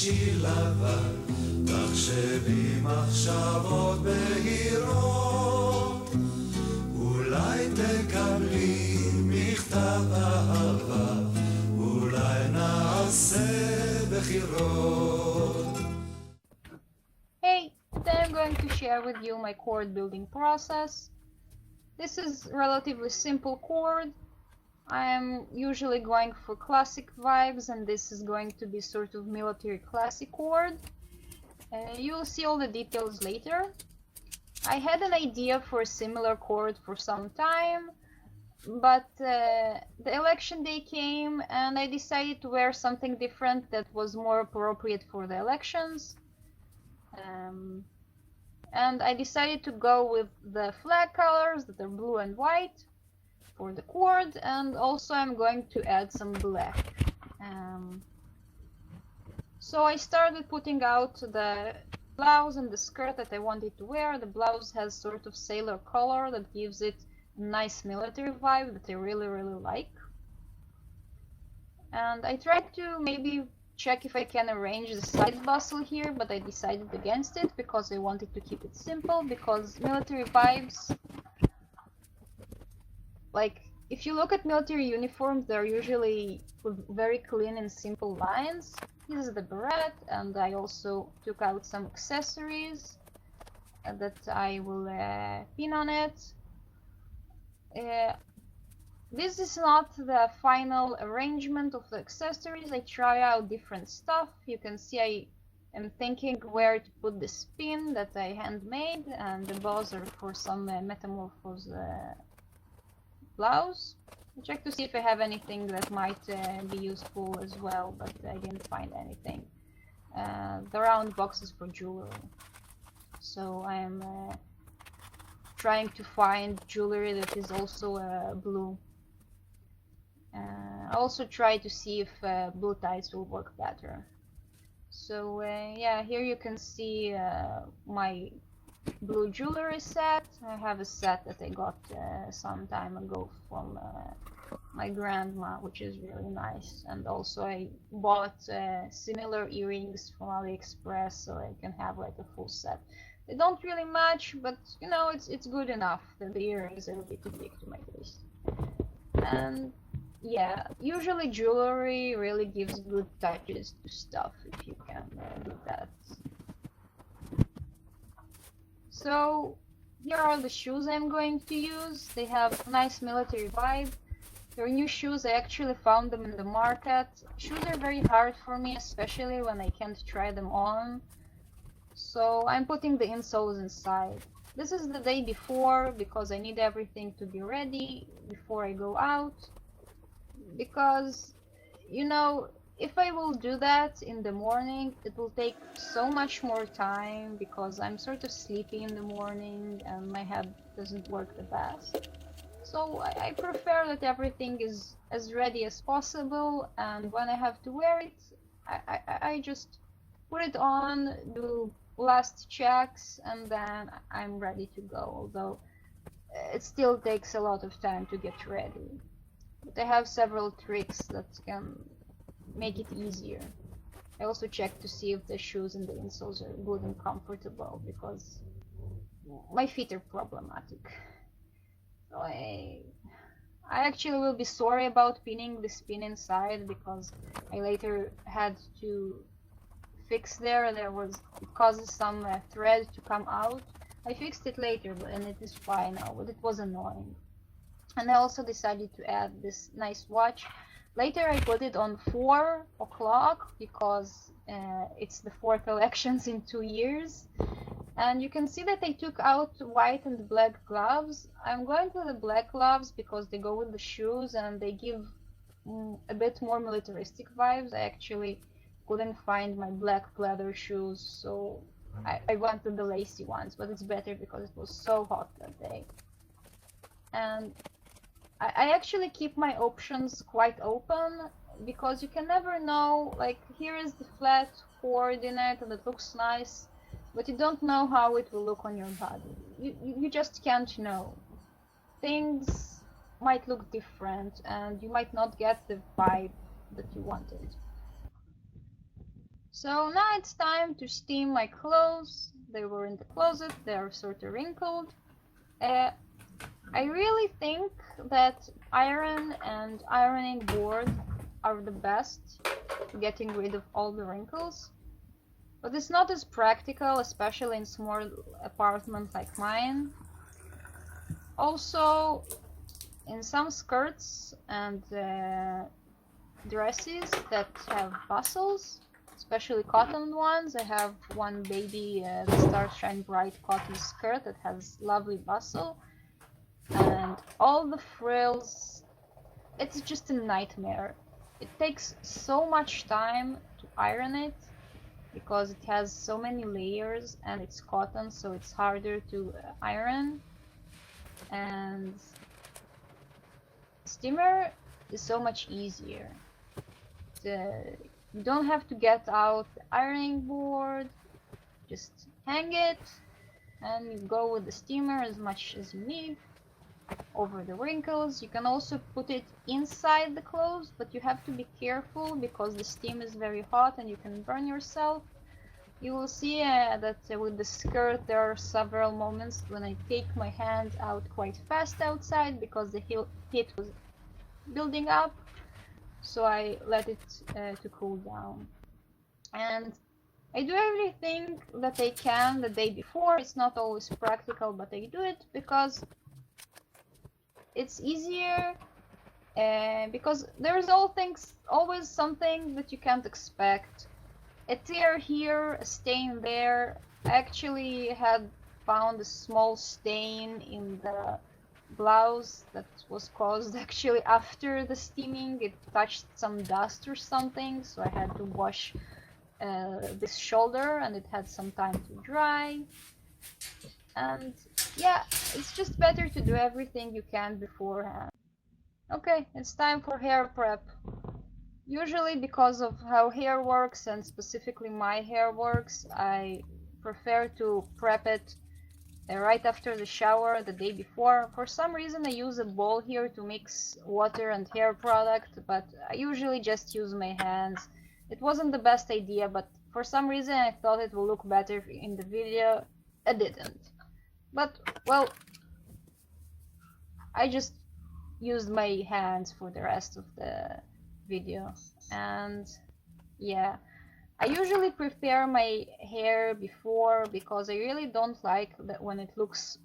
שיר לבן, תחשבי מחשבות בהירות, אולי תקבלי מכתב אהבה, אולי נעשה בחירות. Hey, today I'm going to share with you my coord building process. This is relatively simple coord. I am usually going for classic vibes, and this is going to be sort of military classic coord. You'll see all the details later. I had an idea for a similar coord for some time, but the election day came and I decided to wear something different that was more appropriate for the elections. And I decided to go with the flag colors that are blue and white for the coord, and also I'm going to add some black. So I started putting out the blouse and the skirt that I wanted to wear. The blouse has sort of sailor color that gives it a nice military vibe that I really like. And I tried to maybe check if I can arrange the side bustle here, but I decided against it because I wanted to keep it simple, because military vibes, like if you look at military uniforms, they're usually very clean and simple lines. This is the beret, and I also took out some accessories that I will pin on it. This is not the final arrangement of the accessories. I try out different stuff. You can see I am thinking where to put this pin that I handmade, and the bows are for some metamorphose blouse. I checked to see if I have anything that might be useful as well, but I didn't find anything. The round boxes for jewelry. So I am trying to find jewelry that is also blue. I also try to see if blue ties will work better. So yeah, here you can see my blue jewelry set. I have a set that I got some time ago from my grandma, which is really nice. And also I bought similar earrings from AliExpress, so I can have like a full set. They don't really match, but you know, it's good enough. The earrings are a bit too big to my taste. And yeah, usually jewelry really gives good touches to stuff if you can do that. So here are the shoes I'm going to use. They have a nice military vibe. They're new shoes. I actually found them in the market. Shoes are very hard for me, especially when I can't try them on. So I'm putting the insoles inside. This is the day before because I need everything to be ready before I go out. Because, you know, if I will do that in the morning, it will take so much more time because I'm sort of sleepy in the morning and my head doesn't work the best. So I prefer that everything is as ready as possible, and when I have to wear it, I just put it on, do last checks, and then I'm ready to go, although it still takes a lot of time to get ready. But I have several tricks that can make it easier. I also check to see if the shoes and the insoles are good and comfortable because my feet are problematic. So I actually will be sorry about pinning this pin inside because I later had to fix there was, it causes some thread to come out. I fixed it later and it is fine now, but it was annoying. And I also decided to add this nice watch. Later I put it on 4 o'clock because it's the 4th elections in 2 years. And you can see that I took out white and black gloves. I'm going to the black gloves because they go with the shoes and they give a bit more militaristic vibes. I actually couldn't find my black leather shoes, so I went with the lacy ones, but it's better because it was so hot that day. And I actually keep my options quite open because you can never know, like here is the flat coordinate and it looks nice, but you don't know how it will look on your body. You just can't know. Things might look different and you might not get the vibe that you wanted. So now it's time to steam my clothes. They were in the closet, they are sort of wrinkled. I really think that iron and ironing board are the best for getting rid of all the wrinkles. But it's not as practical, especially in small apartments like mine. Also, in some skirts and dresses that have bustles, especially cotton ones. I have one baby the Star Shine Bright cotton skirt that has lovely bustle, and all the frills. It's just a nightmare. It takes so much time to iron it because it has so many layers and it's cotton, so it's harder to iron. And steamer is so much easier. You don't have to get out the ironing board, just hang it and you go with the steamer as much as you need over the wrinkles. You can also put it inside the clothes, but you have to be careful because the steam is very hot and you can burn yourself. You will see that with the skirt there are several moments when I take my hand out quite fast outside because the heat was building up, so I let it to cool down. And I do everything that I can the day before. It's not always practical, but I do it because it's easier, because there's always something that you can't expect. A tear here, a stain there. I actually had found a small stain in the blouse that was caused actually after the steaming. It touched some dust or something, so I had to wash this shoulder and it had some time to dry. And yeah, it's just better to do everything you can beforehand. Okay, it's time for hair prep. Usually because of how hair works and specifically my hair works, I prefer to prep it right after the shower the day before. For some reason I use a bowl here to mix water and hair product, but I usually just use my hands. It wasn't the best idea, but for some reason I thought it will look better in the video. It didn't. But, well, I just used my hands for the rest of the video. And yeah, I usually prepare my hair before because I really don't like that when it looks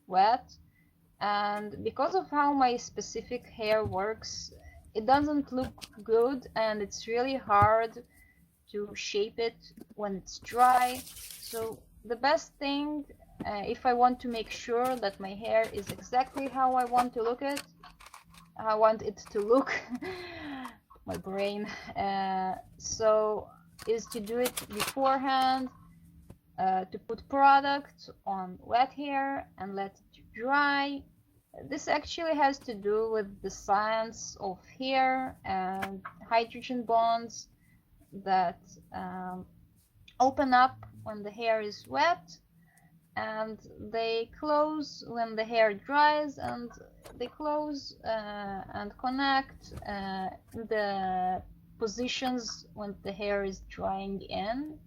wet, and because of how my specific hair works, it doesn't look good and it's really hard to shape it when it's dry. So the best thing, if I want to make sure that my hair is exactly how I want to look to look my brain, so is to do it beforehand, to put product on wet hair and let it dry. This actually has to do with the science of hair and hydrogen bonds that open up when the hair is wet and they close when the hair dries, and they close and connect the positions when the hair is drying in.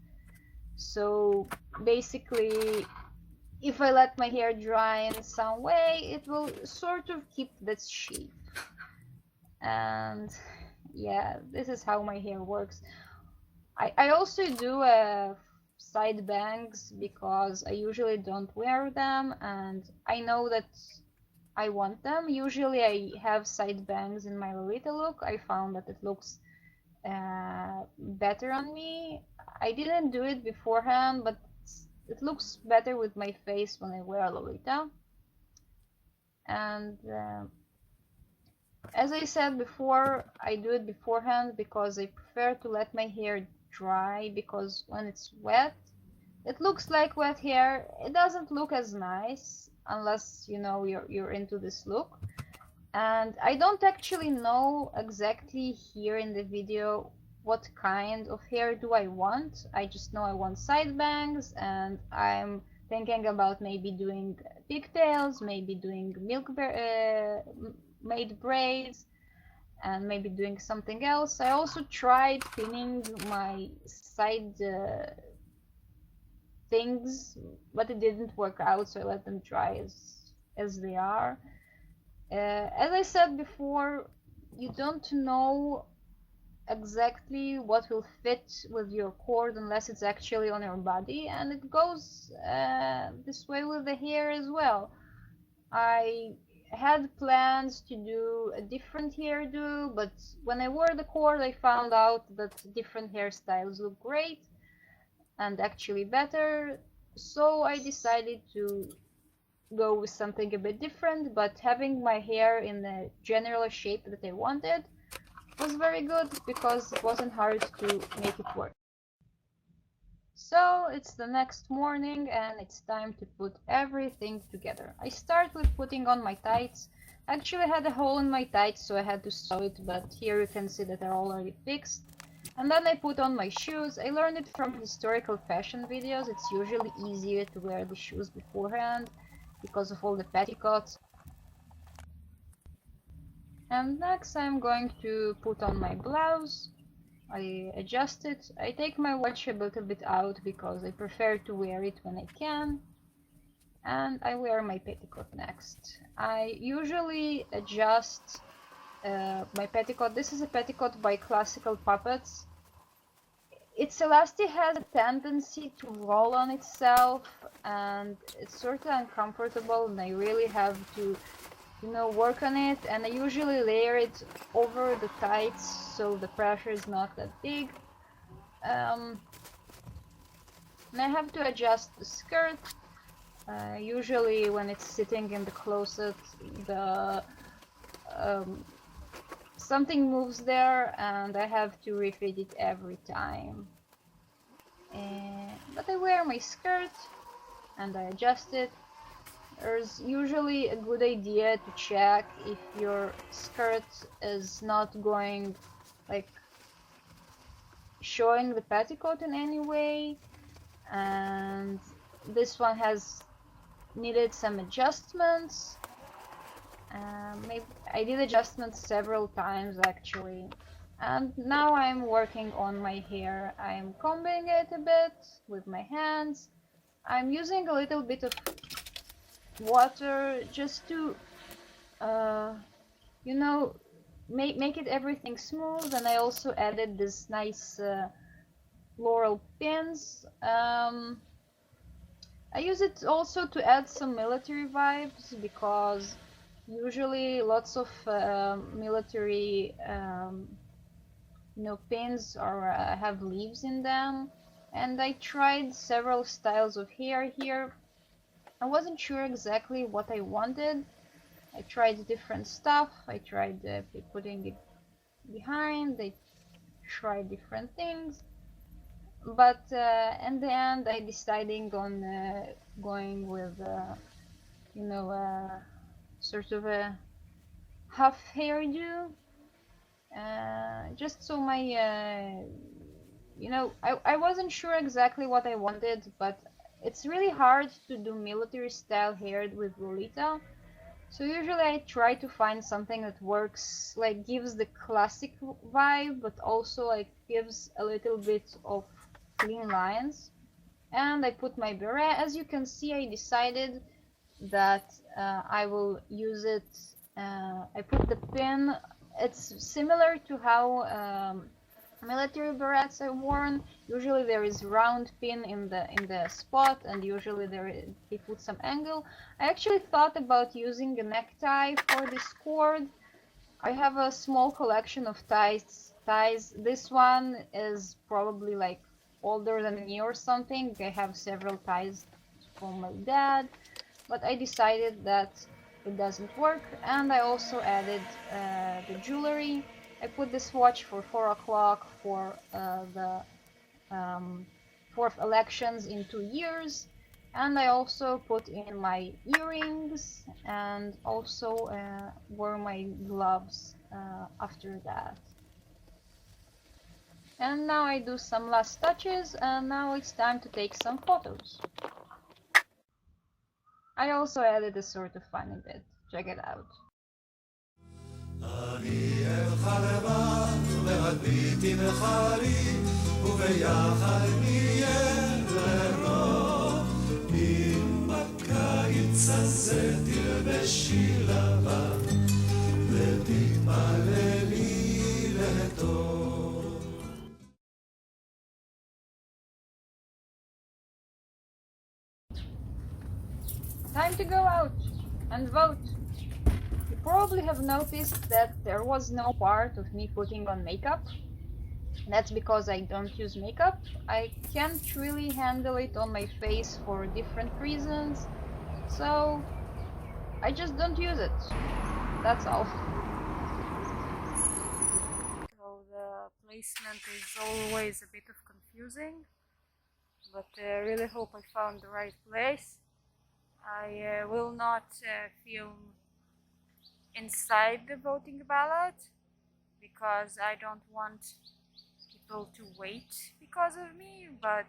So basically, if I let my hair dry in some way, it will sort of keep this shape. And yeah, this is how my hair works. I also do side bangs because I usually don't wear them and I know that I want them. Usually I have side bangs in my Lolita look. I found that it looks better on me. I didn't do it beforehand, but it looks better with my face when I wear Lolita. And as I said before, I do it beforehand because I prefer to let my hair dry, because when it's wet, it looks like wet hair. It doesn't look as nice unless you know you're into this look. And I don't actually know exactly here in the video what kind of hair do I want. I just know I want side bangs, and I'm thinking about maybe doing pigtails, maybe doing milk maid braids, and maybe doing something else. I also tried pinning my side things, but it didn't work out, so I let them dry as they are. As I said before, you don't know exactly what will fit with your cord unless it's actually on your body, and it goes this way with the hair as well. I had plans to do a different hairdo, but when I wore the cord I found out that different hairstyles look great and actually better, so I decided to go with something a bit different, but having my hair in the general shape that I wanted was very good because it wasn't hard to make it work. So it's the next morning and it's time to put everything together. I start with putting on my tights. I actually had a hole in my tights, so I had to sew it, but here you can see that they're already fixed. And then I put on my shoes. I learned it from historical fashion videos. It's usually easier to wear the shoes beforehand because of all the petticoats. And next I'm going to put on my blouse. I adjust it. I take my watch a little bit out because I prefer to wear it when I can. And I wear my petticoat next. I usually adjust my petticoat. This is a petticoat by Classical Puppets. Its elastic has a tendency to roll on itself and it's sort of uncomfortable, and I really have to work on it, and I usually layer it over the tights so the pressure is not that big. And I have to adjust the skirt. Usually when it's sitting in the closet, something moves there and I have to refit it every time. But I wear my skirt and I adjust it. There's usually a good idea to check if your skirt is not going, like, showing the petticoat in any way, and this one has needed some adjustments. Maybe I did adjustments several times actually. And now I'm working on my hair. I'm combing it a bit with my hands. I'm using a little bit of water just to make it everything smooth, and I also added this nice floral pins. I use it also to add some military vibes because usually lots of military pins or have leaves in them, and I tried several styles of hair here. I wasn't sure exactly what I wanted. I tried different stuff. I tried putting it behind. I tried different things. But in the end, I decided on going with, sort of a half hairdo. Just so my, I wasn't sure exactly what I wanted, but it's really hard to do military style hair with Lolita. So usually I try to find something that works, like gives the classic vibe, but also like gives a little bit of clean lines. And I put my beret. As you can see, I decided that I will use it. I put the pin. It's similar to how military berets are worn. Usually there is round pin in the spot, and usually they put some angle. I actually thought about using a necktie for this cord. I have a small collection of ties. This one is probably like older than me or something. I have several ties from my dad, but I decided that it doesn't work, and I also added the jewelry. I put this watch for 4 o'clock for the fourth elections in 2 years, and I also put in my earrings and also wore my gloves after that. And now I do some last touches, and now it's time to take some photos. I also added a sort of funny bit. Check it out. אני אלך לבד והביטי בחרי וביחד נהיה לבוא אם בקיץ הזה תלבשי לבן ותתפללי לטוב. Time to go out and vote. You probably have noticed that there was no part of me putting on makeup. That's because I don't use makeup. I can't really handle it on my face for different reasons, so I just don't use it. That's all. So the placement is always a bit of confusing, but I really hope I found the right place. I will not film inside the voting ballot because I don't want people to wait because of me, but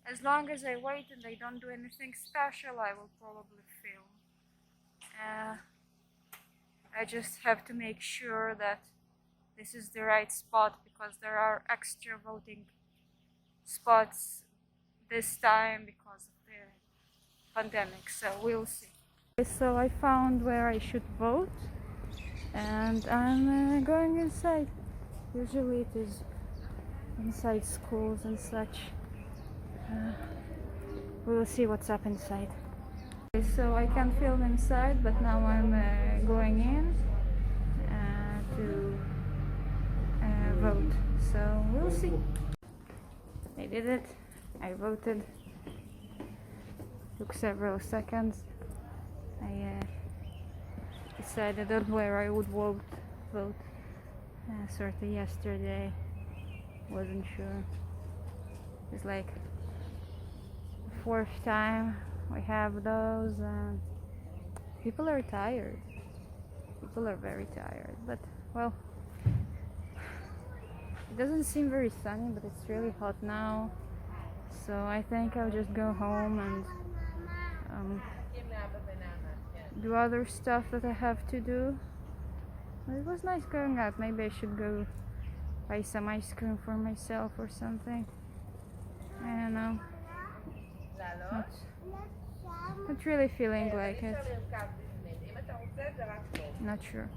as long as I wait and I don't do anything special, I will probably film. I just have to make sure that this is the right spot because there are extra voting spots this time because of the pandemic, so we'll see. So I found where I should vote and I'm going inside. Usually it is inside schools and such. We'll see what's up inside. So I can film inside, but now I'm going in to vote. So we'll see. I did it. I voted. Took several seconds. I decided on where I would vote. Sort of yesterday. Wasn't sure. It's like the fourth time we have those, and people are tired. People are very tired. But well, it doesn't seem very sunny, but it's really hot now. So I think I'll just go home and do other stuff that I have to do. But it was nice going out. Maybe I should go buy some ice cream for myself or something. I don't know. Not really feeling like it. Not sure.